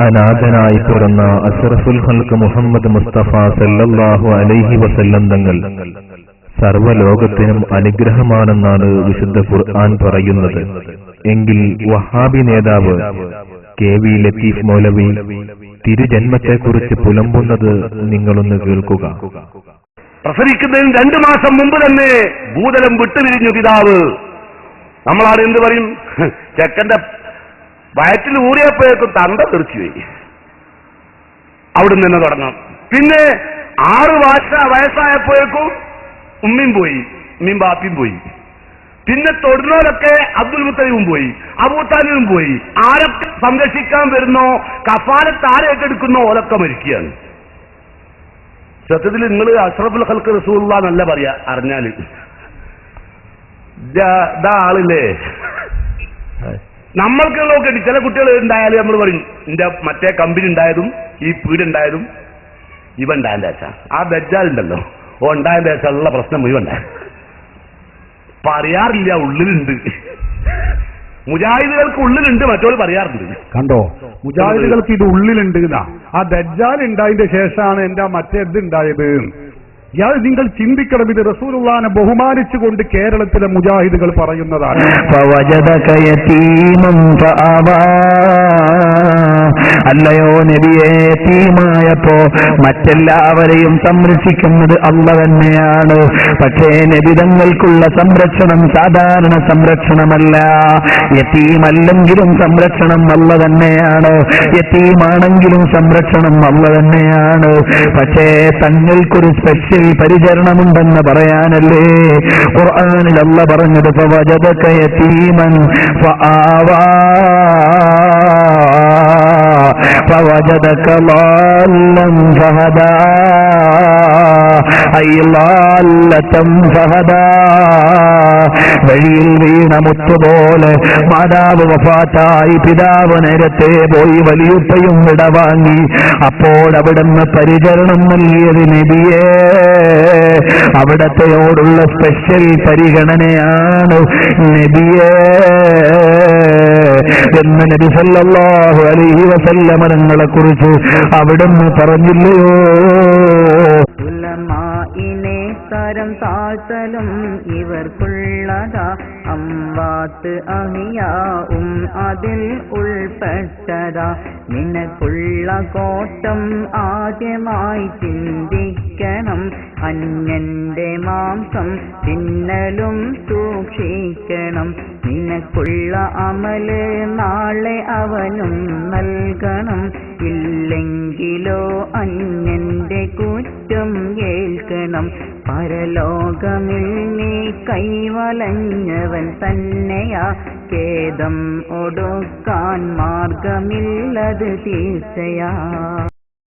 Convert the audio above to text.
അനാഥനായി പിറന്ന അഷ്റഫുൽ ഖൽഖ് മുഹമ്മദ് മുസ്തഫ സല്ലല്ലാഹു അലൈഹി വസല്ലം തങ്ങൾ സർവ്വലോകത്തിനും അനുഗ്രഹമാണെന്നാണ് വിശുദ്ധ ഖുർആൻ പറയുന്നത്. എങ്കിൽ വഹാബി നേതാവ് കെ.വി. ലത്തീഫ് മൗലവി തിരുജന്മത്തെക്കുറിച്ച് പുലമ്പുന്നത് നിങ്ങളൊന്ന് കേൾക്കുക. പ്രസവിക്കുന്നതിന് 2 മാസം മുമ്പ് തന്നെ ഭൂതലം വിട്ടുപിരിഞ്ഞു പിതാവ്. നമ്മളാണ് എന്ത് പറയും, ചെക്കന്റെ വയറ്റിൽ ഊറിയപ്പോഴേക്കും തണ്ട തെറിച്ചുപോയി. അവിടുന്ന് തന്നെ തുടങ്ങാം. പിന്നെ 6 വയസ്സായപ്പോഴേക്കും ഉമ്മയും പോയി, ഉമ്മയും ബാപ്പിയും പോയി. പിന്നെ തൊടുന്നവരൊക്കെ അബ്ദുൽ മുത്തലിബും പോയി, അബൂതാലിബും പോയി. ആരൊക്കെ സംരക്ഷിക്കാൻ വരുന്നോ, കഫാലത്ത് ആരെ ഏറ്റെടുക്കുന്നോ ഓരൊക്കെ മരിക്കുകയാണ്. സത്യത്തിൽ നിങ്ങൾ അഷ്റഫുൽ ഖൽഖ് റസൂലുള്ളാഹി എന്നല്ല പറയാ, അറിഞ്ഞാല് ആളില്ലേ. നമ്മൾക്ക് നോക്കിയിട്ട് ചില കുട്ടികൾ ഉണ്ടായാലും നമ്മൾ പറയും, എന്റെ മറ്റേ കമ്പനി ഉണ്ടായതും ഈ പീടുണ്ടായതും ഇവ ഉണ്ടായതിന്റെ ആശ. ആ ദജ്ജാലുണ്ടല്ലോ, ഓ ഉണ്ടായതിന്റെ ആശ ഉള്ള പ്രശ്നം മുഴുവൻ ഉണ്ടായ പറയാറില്ല, ഉള്ളിലുണ്ട്. മുജാഹിദുകൾക്ക് ഉള്ളിലുണ്ട്, മറ്റോട് പറയാറുണ്ട്. കണ്ടോ, മുജാഹിദുകൾക്ക് ഇത് ഉള്ളിലുണ്ട്. ആ ദജ്ജാൽ ഉണ്ടായതിന്റെ ശേഷമാണ് എന്റെ മറ്റേത് ഉണ്ടായത്. ഇയാൾ നിങ്ങൾ ചിന്തിക്കണം, ഇത് റസൂലുള്ളാഹിനെ ബഹുമാനിച്ചുകൊണ്ട് കേരളത്തിലെ മുജാഹിദുകൾ പറയുന്നതാണ്. അല്ലയോ നബിയെ, യതീമായപ്പോ മറ്റെല്ലാവരെയും സംരക്ഷിക്കുന്നത് അല്ലാഹ് തന്നെയാണ്. പക്ഷേ നബിതങ്ങൾക്കുള്ള സംരക്ഷണം സാധാരണ സംരക്ഷണമല്ല. യതീമല്ലെങ്കിലും സംരക്ഷണം അല്ലാഹ് തന്നെയാണ്, യതീമാണെങ്കിലും സംരക്ഷണം അല്ലാഹ് തന്നെയാണ്. പക്ഷേ തങ്ങൾക്കൊരു സ്പെഷ്യൽ പരിചരണമുണ്ടെന്ന് പറയാനല്ലേ ഖുർആനിൽ അല്ലാഹ് പറഞ്ഞത്, ഫവജദക യതീമൻ ഫആവാ فوجدك ضالا فهدى أي ضالة فهدى. വഴിയിൽ വീണ മുത്തുപോലെ മാതാവ് വഫാത്തായി, പിതാവ് നേരത്തെ പോയി, വലിയുപ്പയും വിടവാങ്ങി. അപ്പോൾ അവിടുന്ന് പരിചരണം നൽകിയത് നബിയെ, അവിടത്തെയോടുള്ള സ്പെഷ്യൽ പരിഗണനയാണ് നബിയെ എന്ന് നബി സല്ലല്ലാഹു അലൈഹി വസല്ലം തങ്ങളെ കുറിച്ച് അവിടുന്ന് പറഞ്ഞില്ലയോ? തരം താഴ്ത്തലും ഇവർക്കുള്ളതാ, അംവാത്ത് അഹിയാവും അതിൽ ഉൾപ്പെട്ടതാ. നിനക്കുള്ള കോട്ടം ആദ്യമായി ചിന്തിക്കണം, അന്യന്റെ മാംസം തിന്നലും സൂക്ഷിക്കണം. നിനക്കുള്ള അമല് നാളെ അവനും നൽകണം, ഇല്ലെങ്കിലോ അന്യന്റെ കുറ്റം ഏൽക്കണം. പരലോകമിൽ നീ കൈവലഞ്ഞവൻ തന്നെയാ, ഖേദം ഒടുക്കാൻ മാർഗമില്ലത് തീർച്ചയാ.